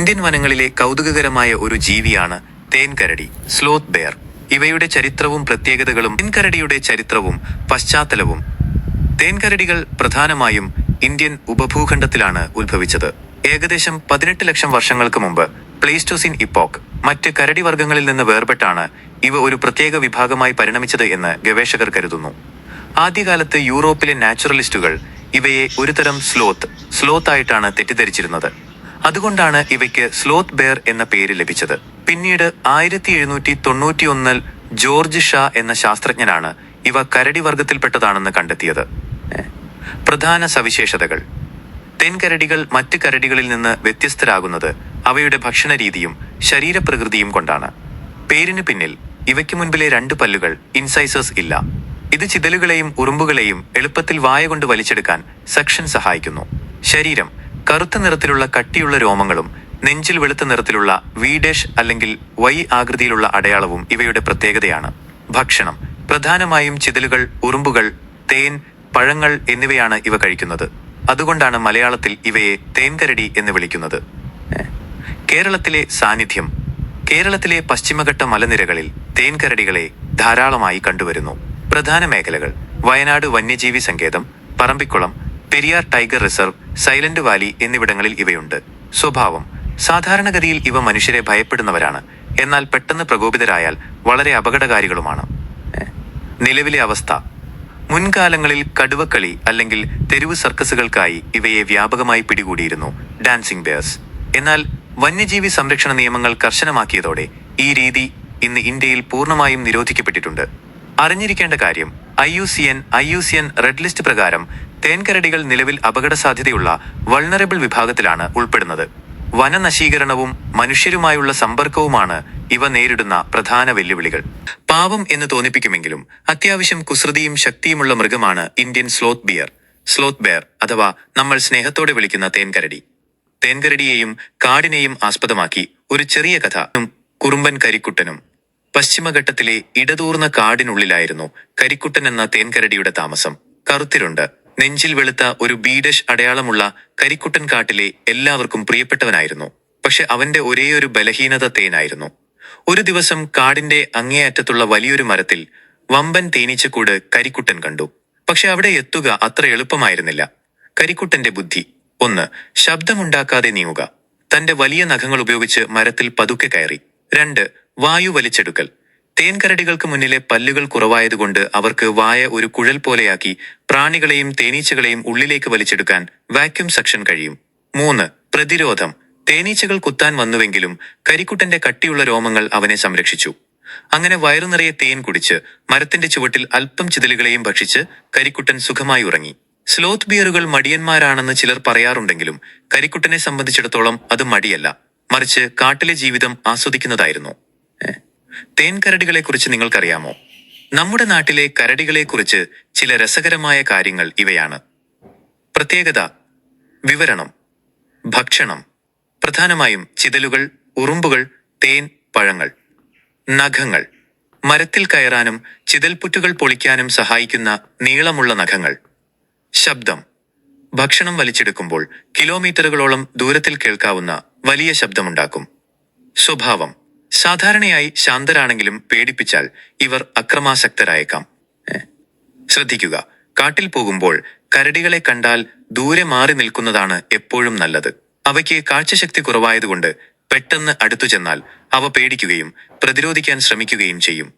Indian വനങ്ങളിലെ കൗതുകകരമായ ഒരു ജീവിയാണ് തേൻകരടി, സ്ലോത്ത് ബെയർ. ഇവയുടെ ചരിത്രവും പ്രത്യേകതകളും. തേൻകരടിയുടെ ചരിത്രവും പശ്ചാത്തലവും. തേൻകരടികൾ പ്രധാനമായും ഇന്ത്യൻ ഉപഭൂഖണ്ഡത്തിലാണ് ഉത്ഭവിച്ചത്. ഏകദേശം 18 ലക്ഷം വർഷങ്ങൾക്ക് മുമ്പ് പ്ലെയ്സ്റ്റോസിൻ ഇപ്പോക്ക് മറ്റ് കരടി വർഗ്ഗങ്ങളിൽ നിന്ന് വേർപെട്ടാണ് ഇവ ഒരു പ്രത്യേക വിഭാഗമായി പരിണമിച്ചത് എന്ന് ഗവേഷകർ കരുതുന്നു. ആദ്യകാലത്ത് യൂറോപ്പിലെ നാച്ചുറലിസ്റ്റുകൾ ഇവയെ ഒരുതരം സ്ലോത്ത് ആയിട്ടാണ് തെറ്റിദ്ധരിച്ചിരുന്നത്. അതുകൊണ്ടാണ് ഇവയ്ക്ക് സ്ലോത്ത് ബെയർ എന്ന പേര് ലഭിച്ചത്. പിന്നീട് 1791 ജോർജ് ഷാ എന്ന ശാസ്ത്രജ്ഞനാണ് ഇവ കരടി വർഗത്തിൽപ്പെട്ടതാണെന്ന് കണ്ടെത്തിയത്. പ്രധാന സവിശേഷതകൾ. തേൻകരടികൾ മറ്റ് കരടികളിൽ നിന്ന് വ്യത്യസ്തരാകുന്നത് അവയുടെ ഭക്ഷണരീതിയും ശരീരപ്രകൃതിയും കൊണ്ടാണ്. പേരിന് പിന്നിൽ ഇവയ്ക്ക് മുൻപിലെ 2 പല്ലുകൾ, ഇൻസൈസേഴ്സ്, ഇല്ല. ഇത് ചിതലുകളെയും ഉറുമ്പുകളെയും എളുപ്പത്തിൽ വായ കൊണ്ട് വലിച്ചെടുക്കാൻ സക്ഷൻ സഹായിക്കുന്നു. ശരീരം കറുത്ത നിറത്തിലുള്ള കട്ടിയുള്ള രോമങ്ങളും നെഞ്ചിൽ വെളുത്ത നിറത്തിലുള്ള V- അല്ലെങ്കിൽ Y ആകൃതിയിലുള്ള അടയാളവും ഇവയുടെ പ്രത്യേകതയാണ്. ഭക്ഷണം പ്രധാനമായും ചിതലുകൾ, ഉറുമ്പുകൾ, തേൻ, പഴങ്ങൾ എന്നിവയാണ് ഇവ കഴിക്കുന്നത്. അതുകൊണ്ടാണ് മലയാളത്തിൽ ഇവയെ തേൻകരടി എന്ന് വിളിക്കുന്നത്. കേരളത്തിലെ സാന്നിധ്യം. കേരളത്തിലെ പശ്ചിമഘട്ട മലനിരകളിൽ തേൻകരടികളെ ധാരാളമായി കണ്ടുവരുന്നു. പ്രധാന മേഖലകൾ: വയനാട് വന്യജീവി സങ്കേതം, Parambikulam, Periyar tiger reserve, silent Valley എന്നിവിടങ്ങളിൽ ഇവയുണ്ട്. സ്വഭാവം: സാധാരണഗതിയിൽ ഇവ മനുഷ്യരെ ഭയപ്പെടുന്നവരാണ്, എന്നാൽ പെട്ടെന്ന് പ്രകോപിതരായാൽ വളരെ അപകടകാരികളുമാണ്. നിലവിലെ അവസ്ഥ: മുൻകാലങ്ങളിൽ കടുവക്കളി അല്ലെങ്കിൽ തെരുവ് സർക്കസുകൾക്കായി ഇവയെ വ്യാപകമായി പിടികൂടിയിരുന്നു, ഡാൻസിംഗ് ബെയർസ്. എന്നാൽ വന്യജീവി സംരക്ഷണ നിയമങ്ങൾ കർശനമാക്കിയതോടെ ഈ രീതി ഇന്ന് ഇന്ത്യയിൽ പൂർണ്ണമായും നിരോധിക്കപ്പെട്ടിട്ടുണ്ട്. അറിഞ്ഞിരിക്കേണ്ട കാര്യം: IUCN റെഡ് ലിസ്റ്റ് പ്രകാരം തേൻകരടികൾ നിലവിൽ അപകട സാധ്യതയുള്ള വൾണറബിൾ വിഭാഗത്തിലാണ് ഉൾപ്പെടുന്നത്. വനനശീകരണവും മനുഷ്യരുമായുള്ള സമ്പർക്കവുമാണ് ഇവ നേരിടുന്ന പ്രധാന വെല്ലുവിളികൾ. പാവം എന്ന് തോന്നിപ്പിക്കുമെങ്കിലും അത്യാവശ്യം കുസൃതിയും ശക്തിയുമുള്ള മൃഗമാണ് ഇന്ത്യൻ സ്ലോത്ത് ബെയർ അഥവാ നമ്മൾ സ്നേഹത്തോടെ വിളിക്കുന്ന തേൻകരടി. തേൻകരടിയെയും കാടിനെയും ആസ്പദമാക്കി ഒരു ചെറിയ കഥ. കുറുമ്പൻ കരിക്കുട്ടനും. പശ്ചിമഘട്ടത്തിലെ ഇടതൂർന്ന കാടിനുള്ളിലായിരുന്നു കരിക്കുട്ടൻ എന്ന തേൻകരടിയുടെ താമസം. കറുത്തിരുണ്ട്, നെഞ്ചിൽ വെളുത്ത ഒരു B- അടയാളമുള്ള കരിക്കുട്ടൻ കാട്ടിലെ എല്ലാവർക്കും പ്രിയപ്പെട്ടവനായിരുന്നു. പക്ഷെ അവന്റെ ഒരേയൊരു ബലഹീനത തേനായിരുന്നു. ഒരു ദിവസം കാടിന്റെ അങ്ങേയറ്റത്തുള്ള വലിയൊരു മരത്തിൽ വമ്പൻ തേനീച്ചക്കൂട് കരിക്കുട്ടൻ കണ്ടു. പക്ഷെ അവിടെ എത്തുക അത്ര എളുപ്പമായിരുന്നില്ല. കരിക്കുട്ടന്റെ ബുദ്ധി: 1. ശബ്ദമുണ്ടാക്കാതെ നീങ്ങുക. തന്റെ വലിയ നഖങ്ങൾ ഉപയോഗിച്ച് മരത്തിൽ പതുക്കെ കയറി. 2. വായു വലിച്ചെടുക്കൽ. തേൻകരടികൾക്ക് മുന്നിലെ പല്ലുകൾ കുറവായതുകൊണ്ട് അവർക്ക് വായ ഒരു കുഴൽ പോലെയാക്കി പ്രാണികളെയും തേനീച്ചകളെയും ഉള്ളിലേക്ക് വലിച്ചെടുക്കാൻ വാക്യൂം സക്ഷൻ കഴിയും. 3. പ്രതിരോധം. തേനീച്ചകൾ കുത്താൻ വന്നുവെങ്കിലും കരിക്കുട്ടന്റെ കട്ടിയുള്ള രോമങ്ങൾ അവനെ സംരക്ഷിച്ചു. അങ്ങനെ വയറു നിറയെ തേൻ കുടിച്ച് മരത്തിന്റെ ചുവട്ടിൽ അല്പം ചിതലുകളെയും ഭക്ഷിച്ച് കരിക്കുട്ടൻ സുഖമായി ഉറങ്ങി. സ്ലോത്ത് ബിയറുകൾ മടിയന്മാരാണെന്ന് ചിലർ പറയാറുണ്ടെങ്കിലും കരിക്കുട്ടനെ സംബന്ധിച്ചിടത്തോളം അത് മടിയല്ല, മറിച്ച് കാട്ടിലെ ജീവിതം ആസ്വദിക്കുന്നതായിരുന്നു. തേൻകരടികളെക്കുറിച്ച് നിങ്ങൾക്കറിയാമോ? നമ്മുടെ നാട്ടിലെ കരടികളെക്കുറിച്ച് ചില രസകരമായ കാര്യങ്ങൾ ഇവയാണ്. പ്രത്യേകത: വിവരണം. ഭക്ഷണം പ്രധാനമായും ചിതലുകൾ, ഉറുമ്പുകൾ, തേൻ, പഴങ്ങൾ. നഖങ്ങൾ: മരത്തിൽ കയറാനും ചിതൽപുറ്റുകൾ പൊളിക്കാനും സഹായിക്കുന്ന നീളമുള്ള നഖങ്ങൾ. ശബ്ദം: ഭക്ഷണം വലിച്ചെടുക്കുമ്പോൾ കിലോമീറ്ററുകളോളം ദൂരത്തിൽ കേൾക്കാവുന്ന വലിയ ശബ്ദമുണ്ടാക്കും. സ്വഭാവം: സാധാരണയായി ശാന്തരാണെങ്കിലും പേടിപ്പിച്ചാൽ ഇവർ അക്രമാസക്തരായേക്കാം. ശ്രദ്ധിക്കുക: കാട്ടിൽ പോകുമ്പോൾ കരടികളെ കണ്ടാൽ ദൂരെ മാറി നിൽക്കുന്നതാണ് എപ്പോഴും നല്ലത്. അവയ്ക്ക് കാഴ്ചശക്തി കുറവായതുകൊണ്ട് പെട്ടെന്ന് അടുത്തു ചെന്നാൽ അവ പേടിക്കുകയും പ്രതിരോധിക്കാൻ ശ്രമിക്കുകയും ചെയ്യും.